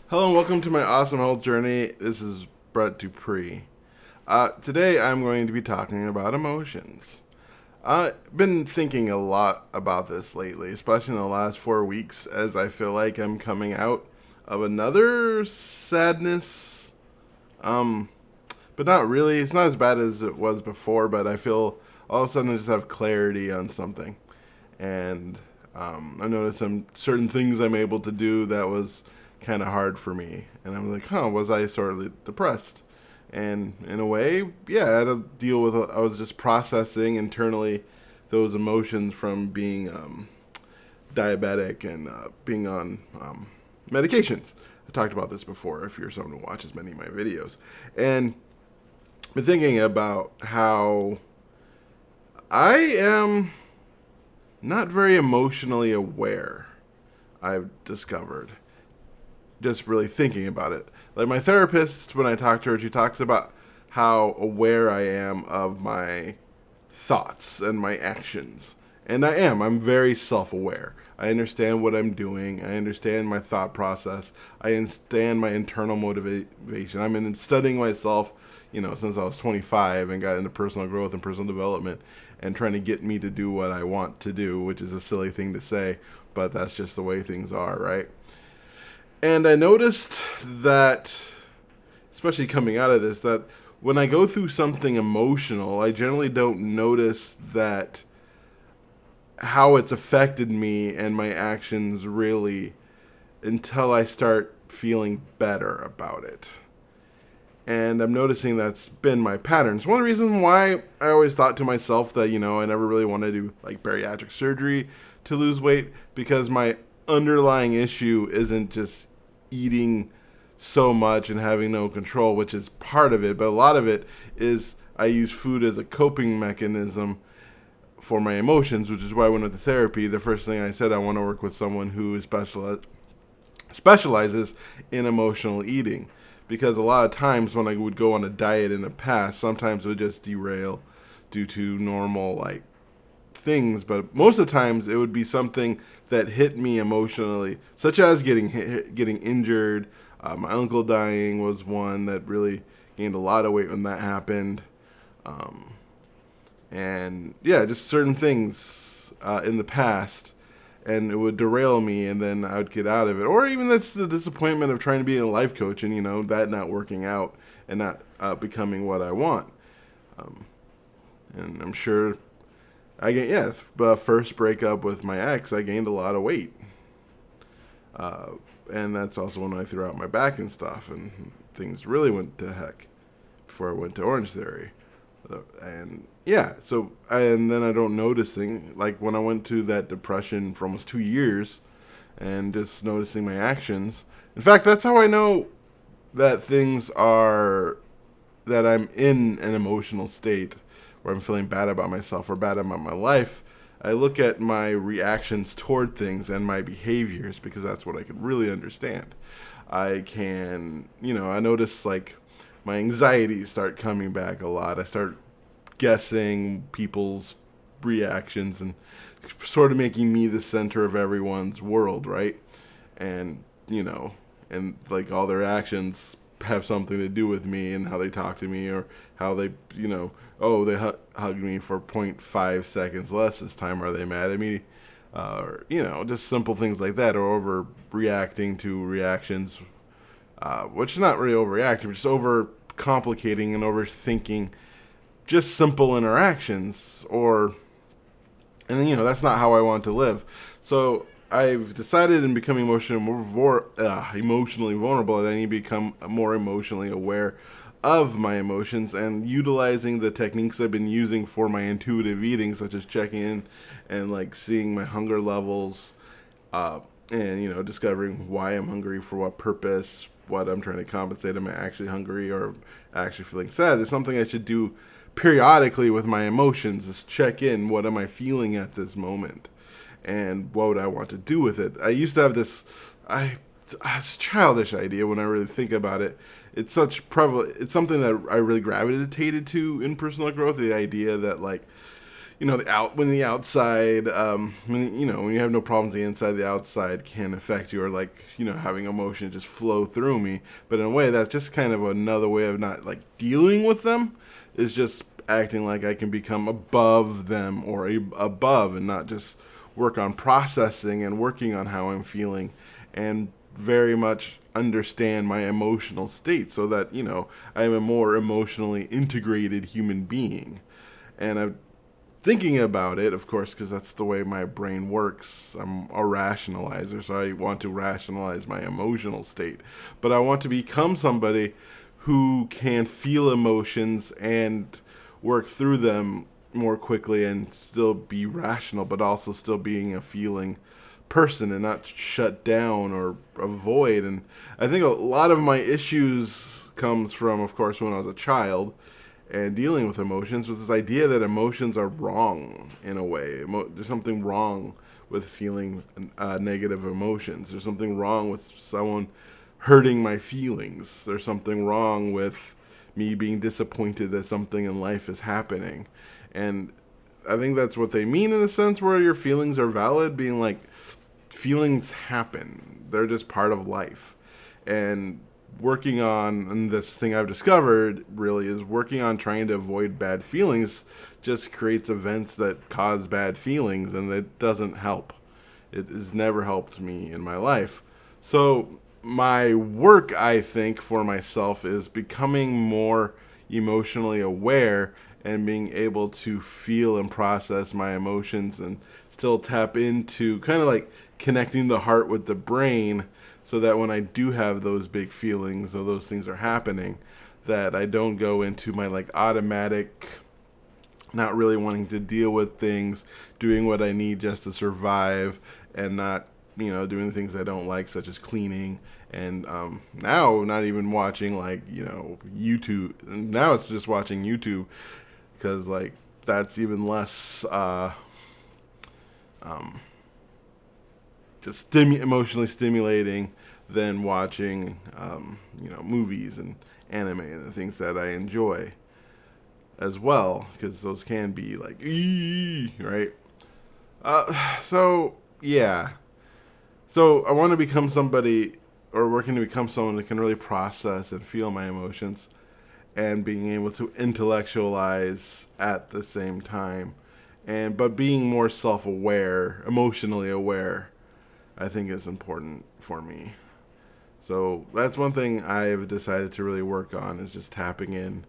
Hello and welcome to my awesome health journey. This is Brett Dupree. Today I'm going to be talking about emotions. I've been thinking a lot about this lately, especially in the last 4 weeks, as I feel like I'm coming out of another sadness. Um, but not really. It's not as bad as it was before, but I feel all of a sudden I just have clarity on something. And I noticed some certain things I'm able to do that was kind of hard for me. And I'm like, was I sort of depressed? And in a way, yeah, I had to deal with. I was just processing internally those emotions from being diabetic and being on medications. I talked about this before. If you're someone who watches many of my videos, and been thinking about how I am not very emotionally aware. I've discovered just really thinking about it. Like my therapist, when I talk to her, she talks about how aware I am of my thoughts and my actions. And I am. I'm very self aware. I understand what I'm doing. I understand my thought process. I understand my internal motivation. I've been studying myself, since I was 25 and got into personal growth and personal development and trying to get me to do what I want to do, which is a silly thing to say, but that's just the way things are, right? And I noticed that, especially coming out of this, that when I go through something emotional, I generally don't notice that how it's affected me and my actions really until I start feeling better about it. And I'm noticing that's been my patterns. One of the reasons why I always thought to myself that, I never really wanted to do like bariatric surgery to lose weight because my underlying issue isn't just eating so much and having no control, which is part of it, but a lot of it is I use food as a coping mechanism for my emotions, which is why I went into therapy. The first thing I said, I want to work with someone who is specializes in emotional eating. Because a lot of times when I would go on a diet in the past, sometimes it would just derail due to normal things, but most of the times it would be something that hit me emotionally, such as getting injured. My uncle dying was one that really gained a lot of weight when that happened, um, and yeah, just certain things in the past, and it would derail me, and then I would get out of it. Or even that's the disappointment of trying to be a life coach and that not working out and not becoming what I want. Um, and I'm sure first breakup with my ex, I gained a lot of weight. Uh, and that's also when I threw out my back and stuff, and things really went to heck before I went to Orange Theory. And yeah, and then I don't notice things like when I went to that depression for almost 2 years, and just noticing my actions. In fact, that's how I know that that I'm in an emotional state where I'm feeling bad about myself or bad about my life. I look at my reactions toward things and my behaviors because that's what I can really understand. I can, I notice like my anxieties start coming back a lot. I start guessing people's reactions and sort of making me the center of everyone's world, right? And, and like all their actions have something to do with me and how they talk to me or how they, they hugged me for zero point 0.5 seconds less this time. Are they mad at me? Or, just simple things like that, or overreacting to reactions, which not really overreacting, but just over complicating and overthinking just simple interactions, and then that's not how I want to live. So I've decided in becoming emotionally vulnerable that I need to become more emotionally aware of my emotions and utilizing the techniques I've been using for my intuitive eating, such as checking in and like seeing my hunger levels, and discovering why I'm hungry, for what purpose, what I'm trying to compensate. Am I actually hungry or actually feeling sad? It's something I should do periodically with my emotions, is check in. What am I feeling at this moment? And what would I want to do with it? I used to have this childish idea when I really think about it. It's such prevalent. It's something that I really gravitated to in personal growth. The idea that when the outside, when you have no problems, the inside, the outside can affect you, or like, having emotion just flow through me. But in a way, that's just kind of another way of not like dealing with them, is just acting like I can become above them, or above, and not just work on processing and working on how I'm feeling, and very much understand my emotional state, so that I am a more emotionally integrated human being. And I'm thinking about it, of course, because that's the way my brain works. I'm a rationalizer, so I want to rationalize my emotional state. But I want to become somebody who can feel emotions and work through them more quickly, and still be rational, but also still being a feeling person, and not shut down or avoid. And I think a lot of my issues comes from, of course, when I was a child and dealing with emotions, was this idea that emotions are wrong in a way. There's something wrong with feeling negative emotions. There's something wrong with someone hurting my feelings. There's something wrong with me being disappointed that something in life is happening. And I think that's what they mean, in a sense, where your feelings are valid, being like, feelings happen. They're just part of life. And working on, and this thing I've discovered really is working on trying to avoid bad feelings just creates events that cause bad feelings, and it doesn't help. It has never helped me in my life. So my work, I think, for myself is becoming more emotionally aware, and being able to feel and process my emotions, and still tap into kind of like connecting the heart with the brain, so that when I do have those big feelings, or those things are happening, that I don't go into my like automatic, not really wanting to deal with things, doing what I need just to survive, and not, doing things I don't like, such as cleaning. And now, not even watching like, YouTube. Now it's just watching YouTube, because like that's even less just emotionally stimulating than watching, movies and anime and the things that I enjoy as well, because those can be like, right? So yeah. So I want to become somebody, or working to become someone that can really process and feel my emotions, and being able to intellectualize at the same time, but being more self-aware, emotionally aware, I think is important for me. So that's one thing I've decided to really work on, is just tapping in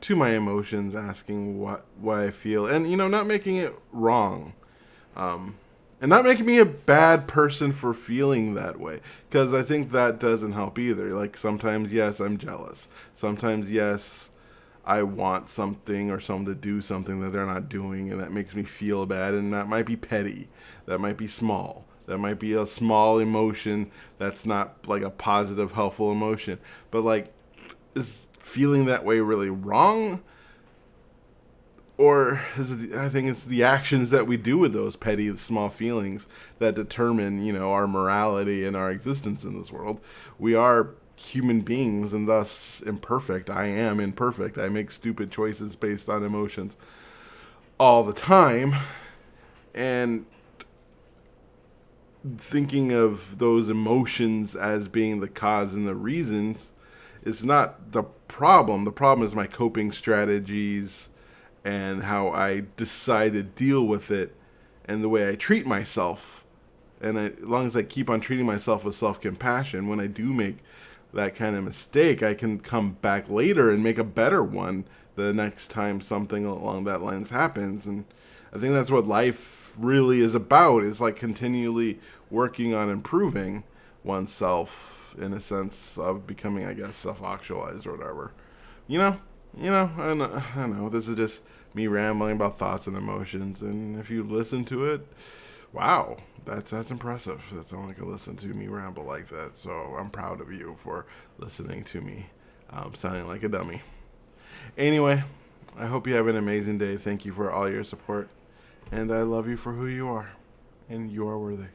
to my emotions, asking why I feel, and not making it wrong, and not making me a bad person for feeling that way, because I think that doesn't help either. Like, sometimes, yes, I'm jealous. Sometimes, yes, I want something or someone to do something that they're not doing, and that makes me feel bad, and that might be petty. That might be small. That might be a small emotion that's not like a positive, helpful emotion. But like, is feeling that way really wrong? Or I think it's the actions that we do with those petty, small feelings that determine, our morality and our existence in this world. We are human beings, and thus imperfect. I am imperfect. I make stupid choices based on emotions all the time. And thinking of those emotions as being the cause and the reasons is not the problem. The problem is my coping strategies, and how I decide to deal with it, and the way I treat myself. And as long as I keep on treating myself with self-compassion, when I do make that kind of mistake, I can come back later and make a better one the next time something along that lines happens. And I think that's what life really is about, is like continually working on improving oneself, in a sense of becoming, I guess, self-actualized or whatever. I know this is just me rambling about thoughts and emotions, and if you listen to it, wow, that's impressive. That someone like could listen to me ramble like that. So I'm proud of you for listening to me, sounding like a dummy. Anyway, I hope you have an amazing day. Thank you for all your support, and I love you for who you are, and you are worthy.